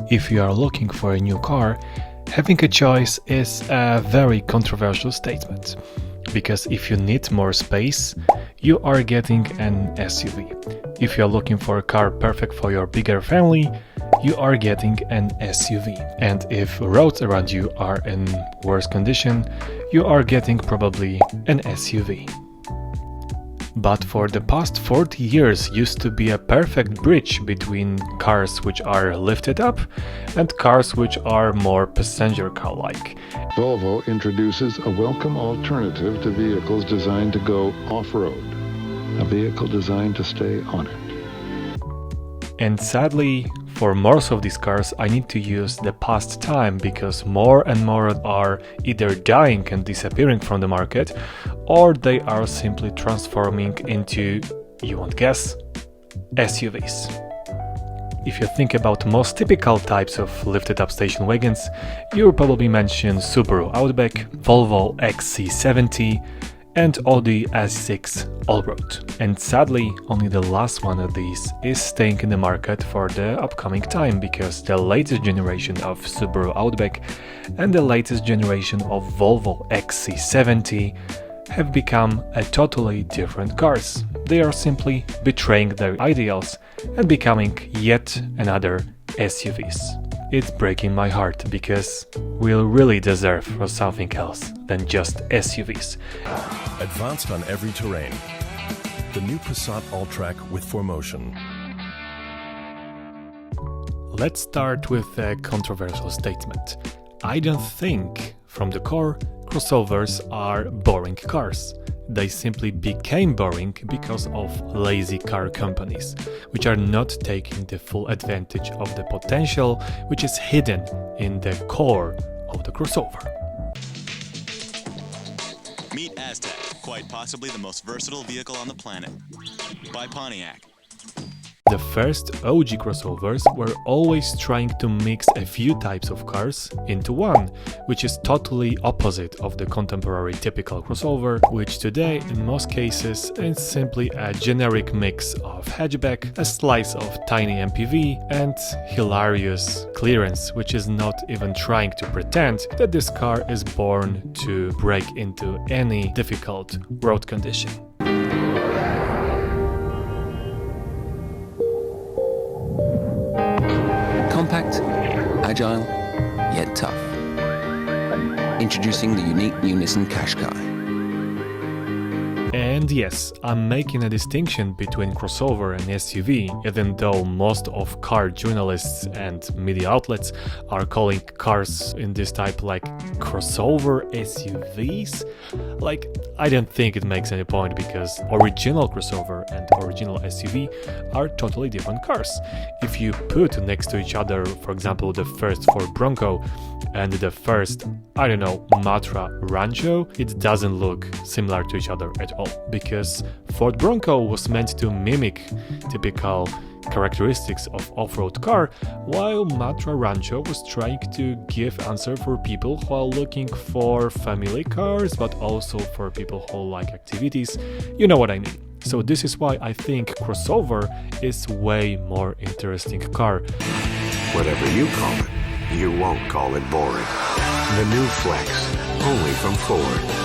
If you are looking for a new car, having a choice is a very controversial statement. Because if you need more space, you are getting an SUV. If you are looking for a car perfect for your bigger family, you are getting an SUV. And if roads around you are in worse condition, you are getting probably an SUV. But for the past 40 years used to be a perfect bridge between cars which are lifted up and cars which are more passenger car-like. Volvo introduces a welcome alternative to vehicles designed to go off-road, a vehicle designed to stay on it. And sadly, for most of these cars I need to use the past time because more and more are either dying and disappearing from the market, or they are simply transforming into, you won't guess, SUVs. If you think about most typical types of lifted up station wagons, you'll probably mention Subaru Outback, Volvo XC70 and Audi S6 Allroad. And sadly, only the last one of these is staying in the market for the upcoming time because the latest generation of Subaru Outback and the latest generation of Volvo XC70 have become a totally different cars. They are simply betraying their ideals and becoming yet another SUVs. It's breaking my heart because we'll really deserve for something else than just SUVs. Advanced on every terrain. The new Passat All-Track with 4Motion. Let's start with a controversial statement. I don't think, from the core, crossovers are boring cars. They simply became boring because of lazy car companies, which are not taking the full advantage of the potential which is hidden in the core of the crossover. Meet Aztec, quite possibly the most versatile vehicle on the planet. By Pontiac. The first OG crossovers were always trying to mix a few types of cars into one, which is totally opposite of the contemporary typical crossover, which today in most cases is simply a generic mix of hatchback, a slice of tiny MPV and hilarious clearance, which is not even trying to pretend that this car is born to break into any difficult road condition. Compact, agile, yet tough. Introducing the unique new Nissan Qashqai. And yes, I'm making a distinction between crossover and SUV, even though most of car journalists and media outlets are calling cars in this type like crossover SUVs. Like, I don't think it makes any point because original crossover and original SUV are totally different cars. If you put next to each other, for example, the first Ford Bronco and the first, I don't know, Matra Rancho, it doesn't look similar to each other at all, because Ford Bronco was meant to mimic typical characteristics of off-road car, while Matra Rancho was trying to give answer for people who are looking for family cars, but also for people who like activities. You know what I mean. So this is why I think crossover is way more interesting car. Whatever you call it, you won't call it boring. The new Flex, only from Ford.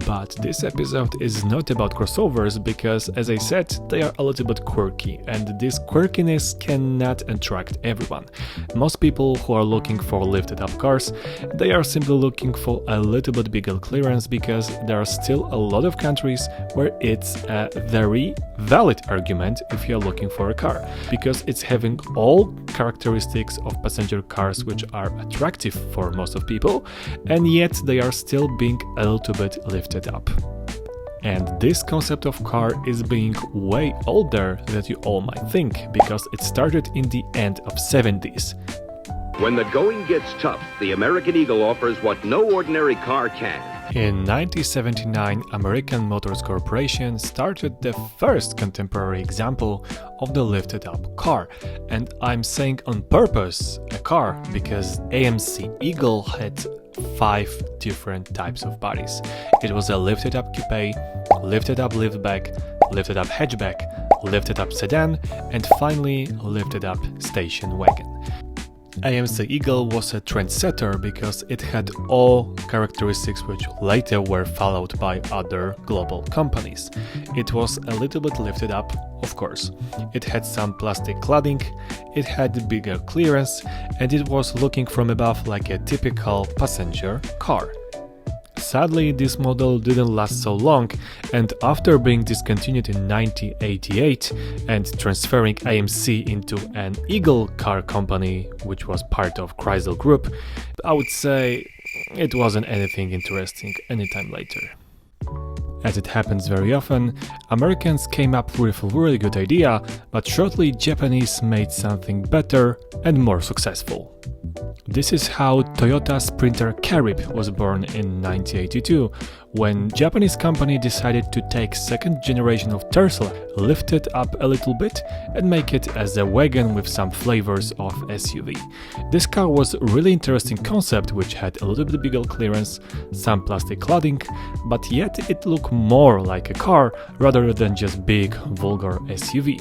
But this episode is not about crossovers because, as I said, they are a little bit quirky, and this quirkiness cannot attract everyone. Most people who are looking for lifted up cars, they are simply looking for a little bit bigger clearance because there are still a lot of countries where it's a very valid argument if you're looking for a car, because it's having all characteristics of passenger cars which are attractive for most of people, and yet they are still being a little bit lifted up. And this concept of car is being way older than you all might think, because it started in the end of 70s. When the going gets tough, the American Eagle offers what no ordinary car can. In 1979, American Motors Corporation started the first contemporary example of the lifted up car. And I'm saying on purpose a car because AMC Eagle had 5 different types of bodies. It was a lifted up coupe, lifted up liftback, lifted up hatchback, lifted up sedan, and finally lifted up station wagon. AMC Eagle was a trendsetter because it had all characteristics which later were followed by other global companies. It was a little bit lifted up, of course. It had some plastic cladding, it had bigger clearance, and it was looking from above like a typical passenger car. Sadly, this model didn't last so long, and after being discontinued in 1988 and transferring AMC into an Eagle car company, which was part of Chrysler Group, I would say it wasn't anything interesting anytime later. As it happens very often, Americans came up with a really good idea, but shortly Japanese made something better and more successful. This is how Toyota Sprinter Carib was born in 1982, when Japanese company decided to take second generation of Tercel, lift it up a little bit and make it as a wagon with some flavors of SUV. This car was a really interesting concept which had a little bit bigger clearance, some plastic cladding, but yet it looked more like a car rather than just big vulgar SUV.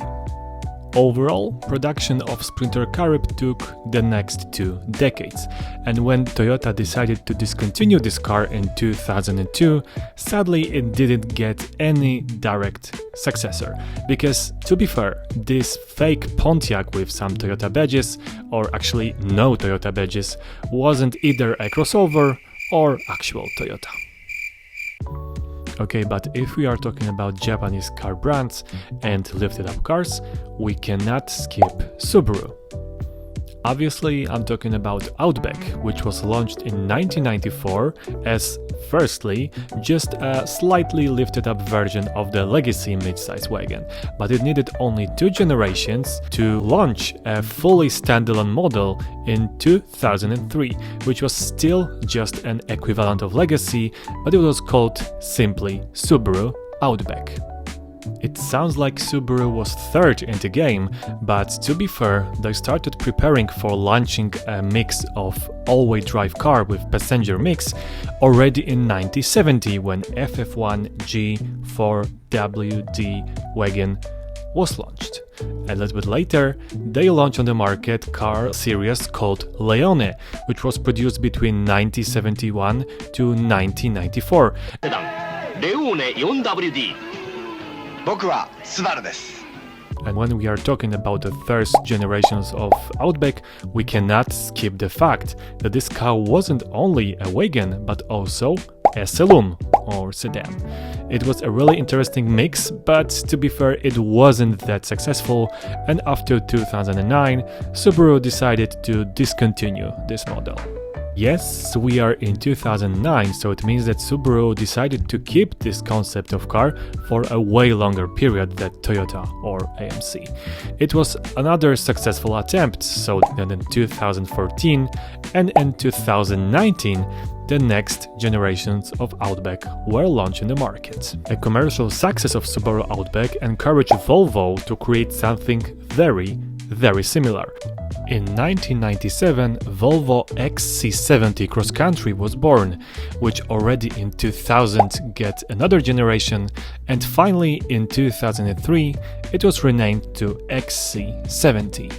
Overall, production of Sprinter Carib took the next 2 decades, and when Toyota decided to discontinue this car in 2002, sadly it didn't get any direct successor, because to be fair, this fake Pontiac with some Toyota badges, or actually no Toyota badges, wasn't either a crossover or actual Toyota. Okay, but if we are talking about Japanese car brands and lifted up cars, we cannot skip Subaru. Obviously, I'm talking about Outback, which was launched in 1994 as, firstly, just a slightly lifted up version of the legacy midsize wagon, but it needed only 2 generations to launch a fully standalone model in 2003, which was still just an equivalent of legacy, but it was called simply Subaru Outback. It sounds like Subaru was third in the game, but to be fair, they started preparing for launching a mix of all-wheel drive car with passenger mix already in 1970 when FF1 G4WD wagon was launched. A little bit later, they launched on the market car series called Leone, which was produced between 1971 to 1994. And when we are talking about the first generations of Outback, we cannot skip the fact that this car wasn't only a wagon, but also a saloon or sedan. It was a really interesting mix, but to be fair, it wasn't that successful, and after 2009, Subaru decided to discontinue this model. Yes, we are in 2009, so it means that Subaru decided to keep this concept of car for a way longer period than Toyota or AMC. It was another successful attempt, so then in 2014 and in 2019, the next generations of Outback were launched in the market. A commercial success of Subaru Outback encouraged Volvo to create something very similar. In 1997, Volvo XC70 Cross Country was born, which already in 2000 get another generation, and finally in 2003 it was renamed to XC70.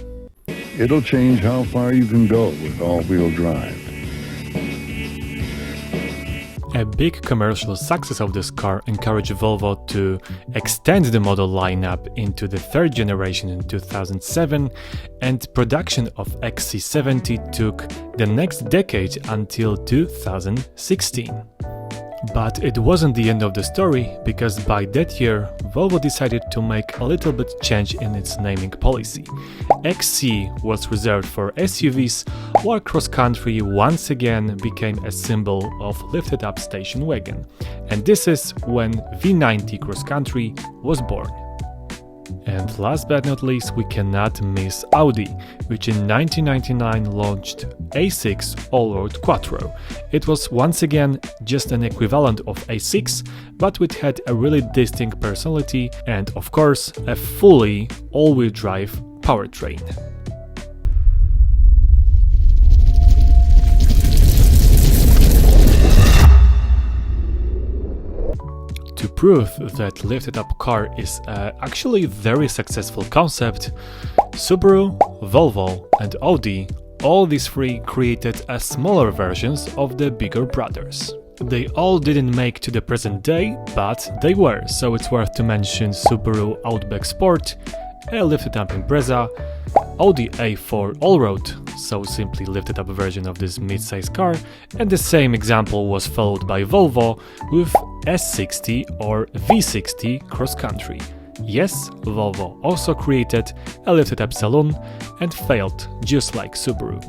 It'll change how far you can go with all-wheel drive. A big commercial success of this car encouraged Volvo to extend the model lineup into the third generation in 2007, and production of XC70 took the next decade until 2016. But it wasn't the end of the story, because by that year Volvo decided to make a little bit change in its naming policy. XC was reserved for SUVs, while Cross Country once again became a symbol of lifted up station wagon. And this is when V90 Cross Country was born. And last but not least, we cannot miss Audi, which in 1999 launched A6 Allroad Quattro. It was once again just an equivalent of A6, but it had a really distinct personality and, of course, a fully all-wheel drive powertrain. To proof that lifted up car is actually a very successful concept, Subaru, Volvo and Audi, all these three created smaller versions of the bigger brothers. They all didn't make to the present day, but they were, so it's worth to mention Subaru Outback Sport, a lifted up Impreza, Audi A4 Allroad, so simply lifted up version of this mid-size car, and the same example was followed by Volvo with S60 or V60 Cross Country. Yes, Volvo also created a lifted up saloon and failed just like Subaru.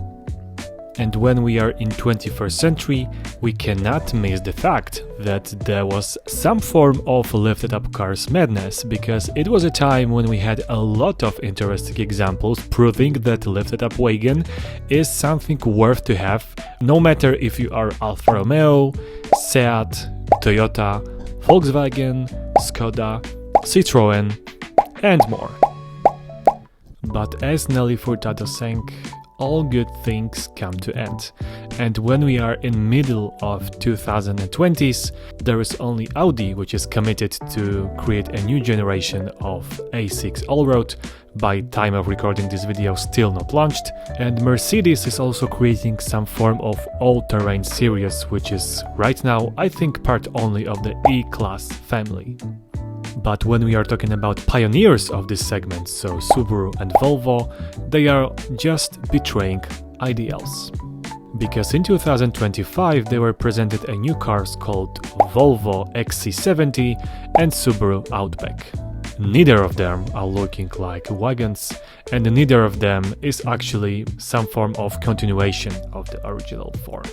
And when we are in 21st century, we cannot miss the fact that there was some form of lifted up cars madness, because it was a time when we had a lot of interesting examples proving that lifted up wagon is something worth to have, no matter if you are Alfa Romeo, Seat, Toyota, Volkswagen, Skoda, Citroën and more. But as Nelly Furtado sang, all good things come to end. And when we are in middle of 2020s, there is only Audi which is committed to create a new generation of A6 Allroad, by time of recording this video still not launched, and Mercedes is also creating some form of all-terrain series, which is right now I think part only of the E-Class family. But when we are talking about pioneers of this segment, so Subaru and Volvo, they are just betraying ideals. Because in 2025 they were presented a new cars called Volvo XC70 and Subaru Outback. Neither of them are looking like wagons, and neither of them is actually some form of continuation of the original form.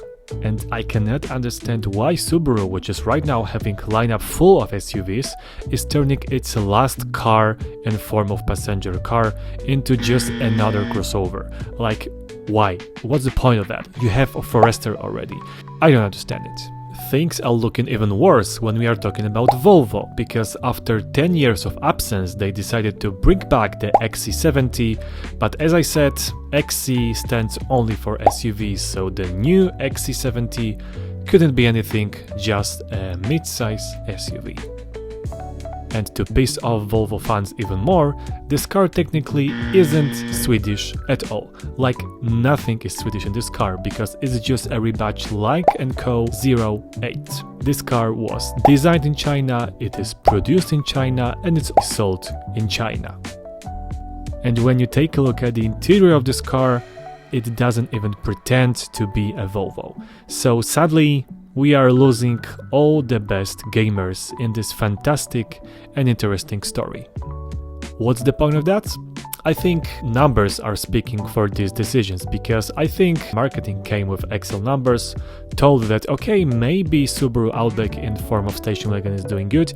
And I cannot understand why Subaru, which is right now having a lineup full of SUVs, is turning its last car in form of passenger car into just another crossover. Like, why? What's the point of that? You have a Forester already. I don't understand it. Things are looking even worse when we are talking about Volvo, because after 10 years of absence they decided to bring back the XC70, but as I said, XC stands only for SUVs, so the new XC70 couldn't be anything, just a mid-size SUV. And to piss off Volvo fans even more, this car technically isn't Swedish at all. Like, nothing is Swedish in this car, because it's just a rebadge Like & Co. 08. This car was designed in China, it is produced in China, and it's sold in China. And when you take a look at the interior of this car, it doesn't even pretend to be a Volvo. So sadly, we are losing all the best gamers in this fantastic and interesting story. What's the point of that? I think numbers are speaking for these decisions, because I think marketing came with Excel numbers, told that okay, maybe Subaru Outback in form of station wagon is doing good,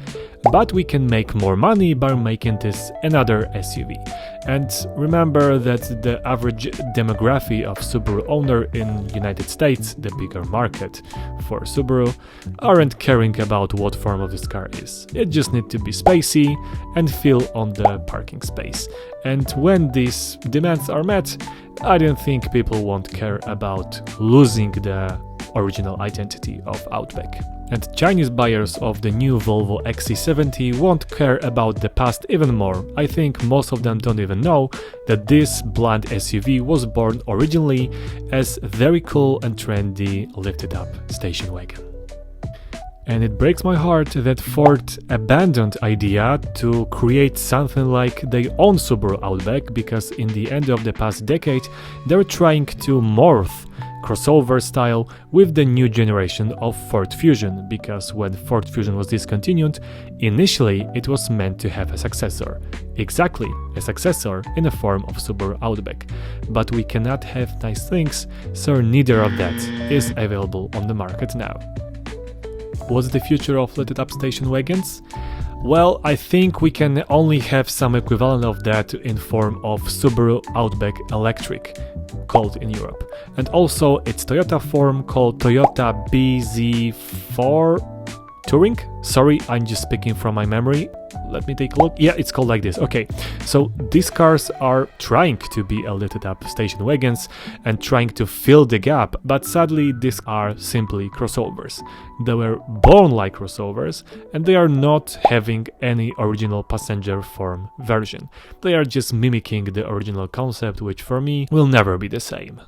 but we can make more money by making this another SUV. And remember that the average demography of Subaru owner in United States, the bigger market for Subaru, aren't caring about what form of this car is. It just needs to be spacey and fill on the parking space. And when these demands are met, I don't think people won't care about losing the original identity of Outback. And Chinese buyers of the new Volvo XC70 won't care about the past even more. I think most of them don't even know that this bland SUV was born originally as very cool and trendy lifted up station wagon. And it breaks my heart that Ford abandoned idea to create something like their own Subaru Outback, because in the end of the past decade they were trying to morph crossover style with the new generation of Ford Fusion, because when Ford Fusion was discontinued, initially it was meant to have a successor. Exactly, a successor in the form of Subaru Outback. But we cannot have nice things, so neither of that is available on the market now. What's the future of lifted up station wagons? Well, I think we can only have some equivalent of that in form of Subaru Outback Electric, called in Europe. And also its Toyota form called Toyota BZ4 Touring? Sorry, I'm just speaking from my memory. Let me take a look. Yeah, it's called like this. Okay, so these cars are trying to be a lifted up station wagons and trying to fill the gap, but sadly these are simply crossovers. They were born like crossovers and they are not having any original passenger form version. They are just mimicking the original concept, which for me will never be the same.